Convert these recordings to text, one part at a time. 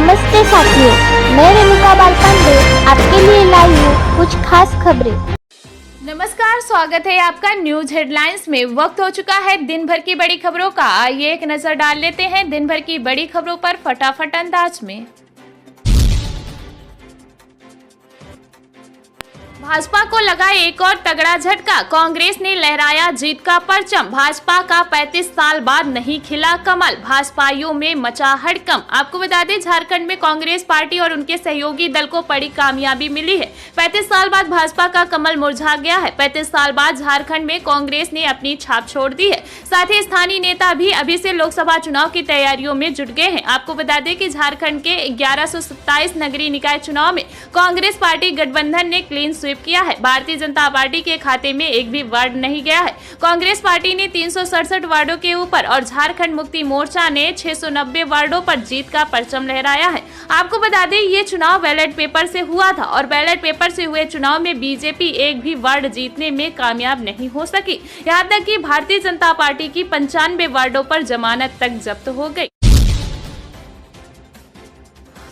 नमस्ते साथियों, मैं रेणुका बालपांडे आपके लिए लाई हूँ कुछ खास खबरें। नमस्कार, स्वागत है आपका न्यूज हेडलाइंस में। वक्त हो चुका है दिन भर की बड़ी खबरों का। आइए एक नजर डाल लेते हैं दिन भर की बड़ी खबरों पर फटाफट अंदाज में। भाजपा को लगा एक और तगड़ा झटका, कांग्रेस ने लहराया जीत का परचम। भाजपा का 35 साल बाद नहीं खिला कमल, भाजपाइयों में मचा हड़कंप। आपको बता दें, झारखंड में कांग्रेस पार्टी और उनके सहयोगी दल को बड़ी कामयाबी मिली है। 35 साल बाद भाजपा का कमल मुरझा गया है। 35 साल बाद झारखंड में कांग्रेस ने अपनी छाप छोड़ दी है। साथ ही स्थानीय नेता भी अभी से लोकसभा चुनाव की तैयारियों में जुट गए हैं। आपको बता दें कि झारखंड के 1127 नगरीय निकाय चुनाव में कांग्रेस पार्टी गठबंधन ने क्लीन स्वीप किया है। भारतीय जनता पार्टी के खाते में एक भी वार्ड नहीं गया है। कांग्रेस पार्टी ने 367 वार्डों के ऊपर और झारखंड मुक्ति मोर्चा ने 690 वार्डों पर जीत का परचम लहराया है। आपको बता दें, ये चुनाव बैलेट पेपर से हुआ था और बैलेट पेपर से हुए चुनाव में बीजेपी एक भी वार्ड जीतने में कामयाब नहीं हो सकी। यहाँ तक कि भारतीय जनता पार्टी की 95 वार्डों पर जमानत तक जब्त हो गई।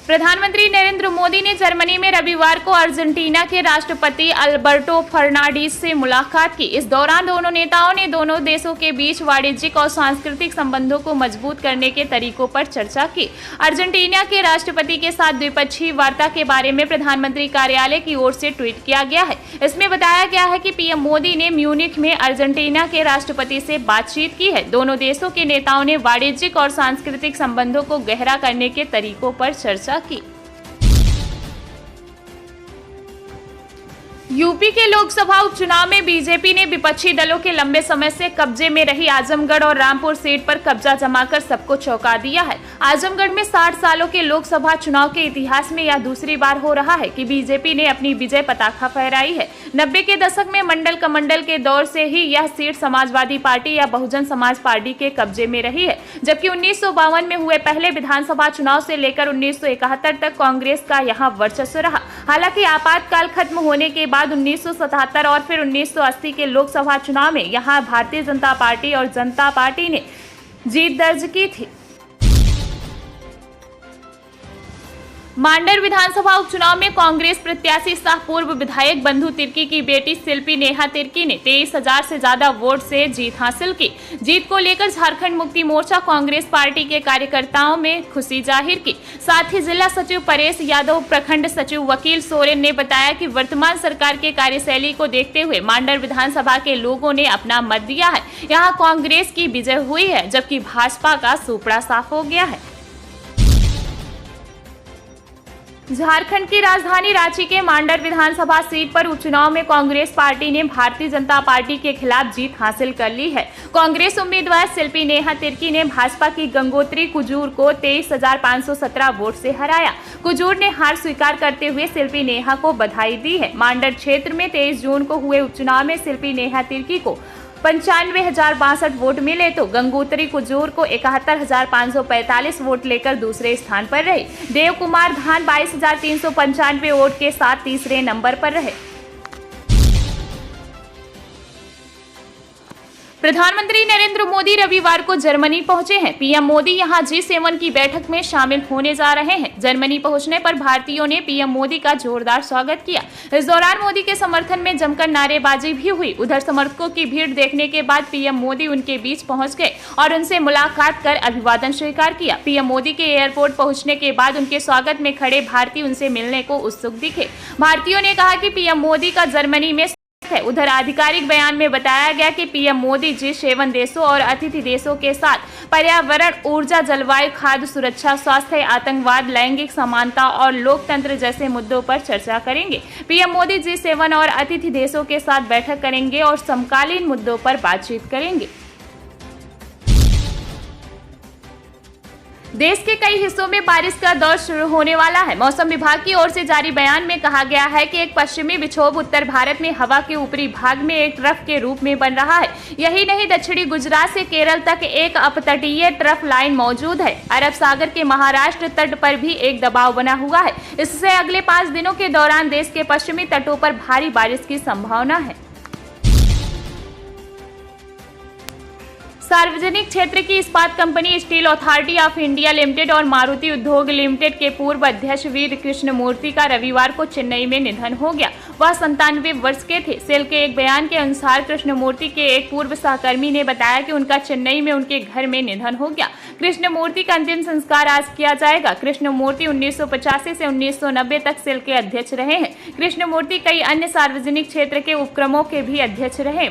प्रधानमंत्री नरेंद्र मोदी ने जर्मनी में रविवार को अर्जेंटीना के राष्ट्रपति अल्बर्टो फर्नांडीज से मुलाकात की। इस दौरान दोनों नेताओं ने दोनों देशों के बीच वाणिज्यिक और सांस्कृतिक संबंधों को मजबूत करने के तरीकों पर चर्चा की। अर्जेंटीना के राष्ट्रपति के साथ द्विपक्षीय वार्ता के बारे में प्रधानमंत्री कार्यालय की ओर से ट्वीट किया गया है। इसमें बताया गया है कि पीएम मोदी ने म्यूनिख में अर्जेंटीना के राष्ट्रपति से बातचीत की है। दोनों देशों के नेताओं ने वाणिज्यिक और सांस्कृतिक संबंधों को गहरा करने के तरीकों पर चर्चा की। यूपी के लोकसभा उपचुनाव में बीजेपी ने विपक्षी दलों के लंबे समय से कब्जे में रही आजमगढ़ और रामपुर सीट पर कब्जा जमाकर सबको चौंका दिया है। आजमगढ़ में 60 सालों के लोकसभा चुनाव के इतिहास में यह दूसरी बार हो रहा है कि बीजेपी ने अपनी विजय पताका फहराई है। 90 के दशक में मंडल कमंडल के दौर से ही यह सीट समाजवादी पार्टी या बहुजन समाज पार्टी के कब्जे में रही है, जबकि 1952 में हुए पहले विधानसभा चुनाव से लेकर 1971 तक कांग्रेस का यहाँ वर्चस्व रहा। हालांकि आपातकाल खत्म होने के बाद 1977 और फिर 1980 के लोकसभा चुनाव में यहां भारतीय जनता पार्टी और जनता पार्टी ने जीत दर्ज की थी। मांडर विधानसभा उपचुनाव में कांग्रेस प्रत्याशी सह पूर्व विधायक बंधु तिर्की की बेटी शिल्पी नेहा तिर्की ने 23,000 से ज्यादा वोट से जीत हासिल की। जीत को लेकर झारखंड मुक्ति मोर्चा कांग्रेस पार्टी के कार्यकर्ताओं में खुशी जाहिर की। साथ ही जिला सचिव परेश यादव, प्रखंड सचिव वकील सोरेन ने बताया कि वर्तमान सरकार के कार्यशैली को देखते हुए मांडर विधानसभा के लोगों ने अपना मत दिया है। यहाँ कांग्रेस की विजय हुई है, जबकि भाजपा का सुपड़ा साफ हो गया है। झारखंड की राजधानी रांची के मांडर विधानसभा सीट पर उपचुनाव में कांग्रेस पार्टी ने भारतीय जनता पार्टी के खिलाफ जीत हासिल कर ली है। कांग्रेस उम्मीदवार शिल्पी नेहा तिर्की ने भाजपा की गंगोत्री कुजूर को 23,517 वोट से हराया। कुजूर ने हार स्वीकार करते हुए शिल्पी नेहा को बधाई दी है। मांडर क्षेत्र में 23 जून को हुए उपचुनाव में शिल्पी नेहा तिर्की को 95,062 वोट मिले तो गंगोत्री कुजूर को 71,545 वोट लेकर दूसरे स्थान पर रहे। देव कुमार धान 22,395 वोट के साथ तीसरे नंबर पर रहे। प्रधानमंत्री नरेंद्र मोदी रविवार को जर्मनी पहुंचे हैं। पीएम मोदी यहां G7 की बैठक में शामिल होने जा रहे हैं। जर्मनी पहुंचने पर भारतीयों ने पीएम मोदी का जोरदार स्वागत किया। इस दौरान मोदी के समर्थन में जमकर नारेबाजी भी हुई। उधर समर्थकों की भीड़ देखने के बाद पीएम मोदी उनके बीच पहुंच गए और उनसे मुलाकात कर अभिवादन स्वीकार किया। पीएम मोदी के एयरपोर्ट पहुंचने के बाद उनके स्वागत में खड़े भारतीय उनसे मिलने को उत्सुक दिखे। भारतीयों ने कहा कि पीएम मोदी का जर्मनी में है। उधर आधिकारिक बयान में बताया गया कि पीएम मोदी G7 देशों और अतिथि देशों के साथ पर्यावरण, ऊर्जा, जलवायु, खाद्य सुरक्षा, स्वास्थ्य, आतंकवाद, लैंगिक समानता और लोकतंत्र जैसे मुद्दों पर चर्चा करेंगे। पीएम मोदी G7 और अतिथि देशों के साथ बैठक करेंगे और समकालीन मुद्दों पर बातचीत करेंगे। देश के कई हिस्सों में बारिश का दौर शुरू होने वाला है। मौसम विभाग की ओर से जारी बयान में कहा गया है कि एक पश्चिमी विक्षोभ उत्तर भारत में हवा के ऊपरी भाग में एक ट्रफ के रूप में बन रहा है। यही नहीं, दक्षिणी गुजरात से केरल तक एक अपतटीय ट्रफ लाइन मौजूद है। अरब सागर के महाराष्ट्र तट पर भी एक दबाव बना हुआ है। इससे अगले 5 दिनों के दौरान देश के पश्चिमी तटों पर भारी बारिश की संभावना है। सार्वजनिक क्षेत्र की इस्पात company steel authority of India limited और मारुति उद्योग लिमिटेड के पूर्व अध्यक्ष वीर कृष्णमूर्ति का रविवार को चेन्नई में निधन हो गया। वह 97 वर्ष के थे। सेल के एक बयान के अनुसार कृष्णमूर्ति के एक पूर्व सहकर्मी ने बताया कि उनका चेन्नई में उनके घर में निधन हो गया। कृष्णमूर्ति का अंतिम संस्कार आज किया जाएगा। कृष्णमूर्ति 1985 से 1990 तक सेल के अध्यक्ष रहे हैं। कृष्णमूर्ति कई अन्य सार्वजनिक क्षेत्र के उपक्रमों के भी अध्यक्ष रहे।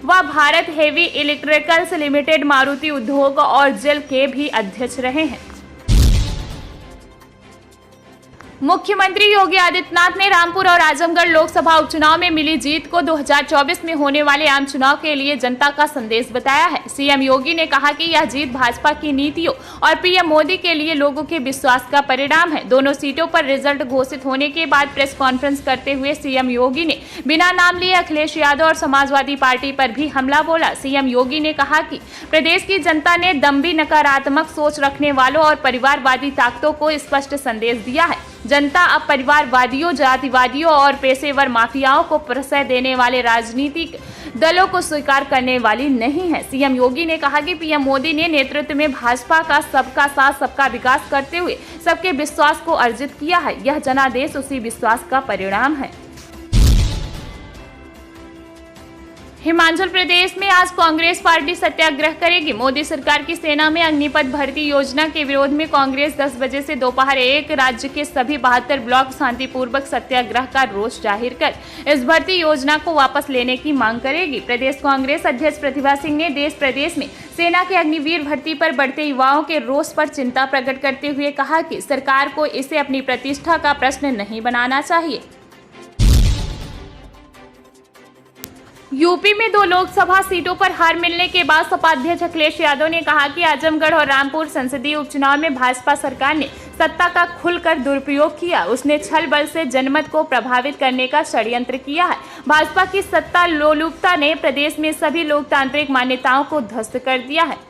वह Bharat heavy electricals limited, Maruti उद्योग और जेल के भी अध्यक्ष रहे हैं। मुख्यमंत्री योगी आदित्यनाथ ने रामपुर और आजमगढ़ लोकसभा उपचुनाव में मिली जीत को 2024 में होने वाले आम चुनाव के लिए जनता का संदेश बताया है। सीएम योगी ने कहा कि यह जीत भाजपा की नीतियों और पीएम मोदी के लिए लोगों के विश्वास का परिणाम है। दोनों सीटों पर रिजल्ट घोषित होने के बाद प्रेस कॉन्फ्रेंस करते हुए सीएम योगी ने बिना नाम लिए अखिलेश यादव और समाजवादी पार्टी पर भी हमला बोला। सीएम योगी ने कहा कि प्रदेश की जनता ने दम्भी, नकारात्मक सोच रखने वालों और परिवारवादी ताकतों को स्पष्ट संदेश दिया है। जनता अब परिवारवादियों, जातिवादियों और पेशेवर माफियाओं को प्रश्रय देने वाले राजनीतिक दलों को स्वीकार करने वाली नहीं है। सीएम योगी ने कहा कि पीएम मोदी ने नेतृत्व में भाजपा का सबका साथ सबका विकास करते हुए सबके विश्वास को अर्जित किया है। यह जनादेश उसी विश्वास का परिणाम है। हिमाचल प्रदेश में आज कांग्रेस पार्टी सत्याग्रह करेगी। मोदी सरकार की सेना में अग्निपथ भर्ती योजना के विरोध में कांग्रेस 10 बजे से दोपहर 1 राज्य के सभी 72 ब्लॉक शांतिपूर्वक सत्याग्रह का रोष जाहिर कर इस भर्ती योजना को वापस लेने की मांग करेगी। प्रदेश कांग्रेस अध्यक्ष प्रतिभा सिंह ने देश प्रदेश में सेना के अग्निवीर भर्ती पर बढ़ते युवाओं के रोष पर चिंता प्रकट करते हुए कहा कि सरकार को इसे अपनी प्रतिष्ठा का प्रश्न नहीं बनाना चाहिए। यूपी में 2 लोकसभा सीटों पर हार मिलने के बाद सपा अध्यक्ष अखिलेश यादव ने कहा कि आजमगढ़ और रामपुर संसदीय उपचुनाव में भाजपा सरकार ने सत्ता का खुलकर दुरुपयोग किया। उसने छल बल से जनमत को प्रभावित करने का षड्यंत्र किया है। भाजपा की सत्ता लोलुपता ने प्रदेश में सभी लोकतांत्रिक मान्यताओं को ध्वस्त कर दिया है।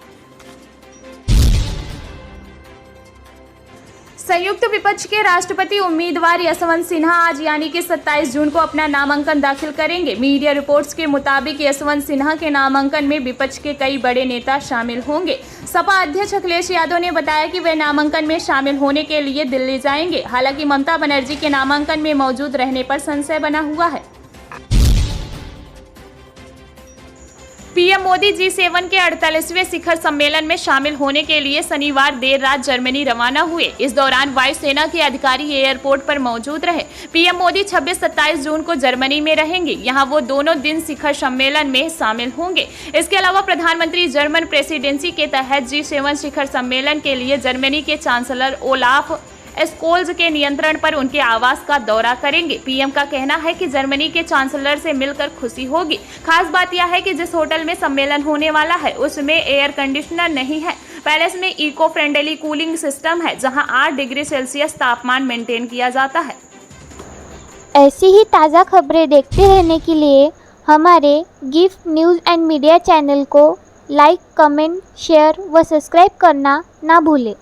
संयुक्त विपक्ष के राष्ट्रपति उम्मीदवार यशवंत सिन्हा आज यानी कि 27 जून को अपना नामांकन दाखिल करेंगे। मीडिया रिपोर्ट्स के मुताबिक यशवंत सिन्हा के नामांकन में विपक्ष के कई बड़े नेता शामिल होंगे। सपा अध्यक्ष अखिलेश यादव ने बताया कि वे नामांकन में शामिल होने के लिए दिल्ली जाएंगे। हालांकि ममता बनर्जी के नामांकन में मौजूद रहने पर संशय बना हुआ है। पीएम मोदी G7 के 48वें शिखर सम्मेलन में शामिल होने के लिए शनिवार देर रात जर्मनी रवाना हुए। इस दौरान वायुसेना के अधिकारी एयरपोर्ट पर मौजूद रहे। पीएम मोदी 26-27 जून को जर्मनी में रहेंगे। यहां वो दोनों दिन शिखर सम्मेलन में शामिल होंगे। इसके अलावा प्रधानमंत्री जर्मन प्रेसिडेंसी के तहत G7 शिखर सम्मेलन के लिए जर्मनी के चांसलर ओलाफ स्कोल्ज के नियंत्रण पर उनके आवास का दौरा करेंगे। पीएम का कहना है कि जर्मनी के चांसलर से मिलकर खुशी होगी। खास बात यह है कि जिस होटल में सम्मेलन होने वाला है उसमें एयर कंडीशनर नहीं है। पैलेस में इको फ्रेंडली कूलिंग सिस्टम है, जहां 8 डिग्री सेल्सियस तापमान मेंटेन किया जाता है। ऐसी ही ताज़ा खबरें देखते रहने के लिए हमारे gift news and media channel को लाइक, कमेंट, शेयर व सब्सक्राइब करना ना भूलें।